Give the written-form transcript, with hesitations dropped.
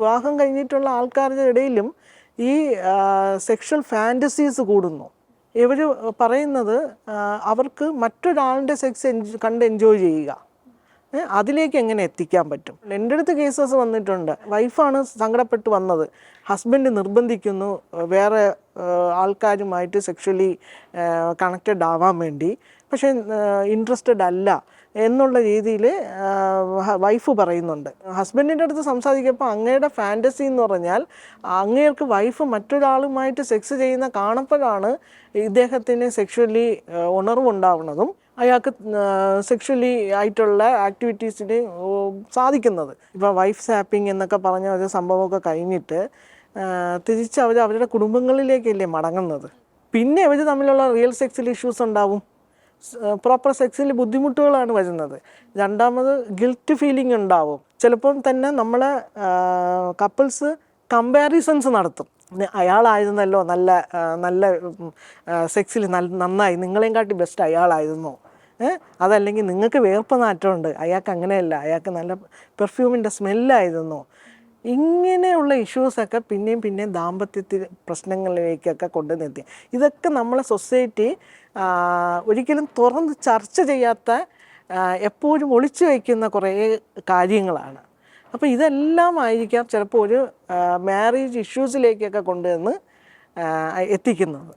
വിവാഹം കഴിഞ്ഞിട്ടുള്ള ആൾക്കാരുടെ ഇടയിലും ഈ സെക്ഷൽ ഫാൻറ്റസീസ് കൂടുന്നു. ഇവർ പറയുന്നത് അവർക്ക് മറ്റൊരാളുടെ സെക്സ് കണ്ട് എൻജോയ് ചെയ്യുക, അതിലേക്ക് എങ്ങനെ എത്തിക്കാൻ പറ്റും. എൻ്റെ അടുത്ത് കേസസ് വന്നിട്ടുണ്ട്. വൈഫാണ് സങ്കടപ്പെട്ട് വന്നത്, ഹസ്ബൻഡ് നിർബന്ധിക്കുന്നു വേറെ ആൾക്കാരുമായിട്ട് സെക്ഷലി കണക്റ്റഡ് ആവാൻ വേണ്ടി, പക്ഷേ ഇൻട്രസ്റ്റഡ് അല്ല എന്നുള്ള രീതിയിൽ വൈഫ് പറയുന്നുണ്ട്. ഹസ്ബൻഡിൻ്റെ അടുത്ത് സംസാരിക്കുമ്പോൾ അങ്ങയുടെ ഫാൻറ്റസി എന്ന് പറഞ്ഞാൽ അങ്ങേർക്ക് വൈഫ് മറ്റൊരാളുമായിട്ട് സെക്സ് ചെയ്യുന്ന കാണപ്പോഴാണ് ഇദ്ദേഹത്തിന് സെക്ഷലി ഉണർവുണ്ടാവുന്നതും അയാൾക്ക് സെക്ഷലി ആയിട്ടുള്ള ആക്ടിവിറ്റീസിന് സാധിക്കുന്നത്. ഇപ്പോൾ വൈഫ് സാപ്പിംഗ് എന്നൊക്കെ പറഞ്ഞ ഒരു സംഭവമൊക്കെ കഴിഞ്ഞിട്ട് തിരിച്ച് അവരുടെ കുടുംബങ്ങളിലേക്കല്ലേ മടങ്ങുന്നത്. പിന്നെ അവർ തമ്മിലുള്ള റിയൽ സെക്സിൽ ഇഷ്യൂസ് ഉണ്ടാവും, പ്രോപ്പർ സെക്സിൽ ബുദ്ധിമുട്ടുകളാണ് വരുന്നത്. രണ്ടാമത് ഗിൽറ്റ് ഫീലിംഗ് ഉണ്ടാവും. ചിലപ്പം തന്നെ നമ്മളെ കപ്പിൾസ് കമ്പാരിസൺസ് നടത്തും. അയാളായിരുന്നല്ലോ നല്ല നല്ല സെക്സിൽ നന്നായി, നിങ്ങളെയും കാട്ടി ബെസ്റ്റ് അയാളായിരുന്നു, അതല്ലെങ്കിൽ നിങ്ങൾക്ക് വേർപ്പ് നാറ്റമുണ്ട്, അയാൾക്ക് അങ്ങനെയല്ല, അയാൾക്ക് നല്ല പെർഫ്യൂമിൻ്റെ സ്മെല്ലായിരുന്നു. ഇങ്ങനെയുള്ള ഇഷ്യൂസൊക്കെ പിന്നെയും ദാമ്പത്യത്തിൽ പ്രശ്നങ്ങളിലേക്കൊക്കെ കൊണ്ടു നിർത്തി. ഇതൊക്കെ നമ്മളെ സൊസൈറ്റി ഒരിക്കലും തുറന്ന് ചർച്ച ചെയ്യാത്ത, എപ്പോഴും ഒളിച്ചു വയ്ക്കുന്ന കുറേ കാര്യങ്ങളാണ്. അപ്പോൾ ഇതെല്ലാം ആയിരിക്കാം ചിലപ്പോൾ ഒരു മാരേജ് ഇഷ്യൂസിലേക്കൊക്കെ കൊണ്ടുവന്ന് എത്തിക്കുന്നത്.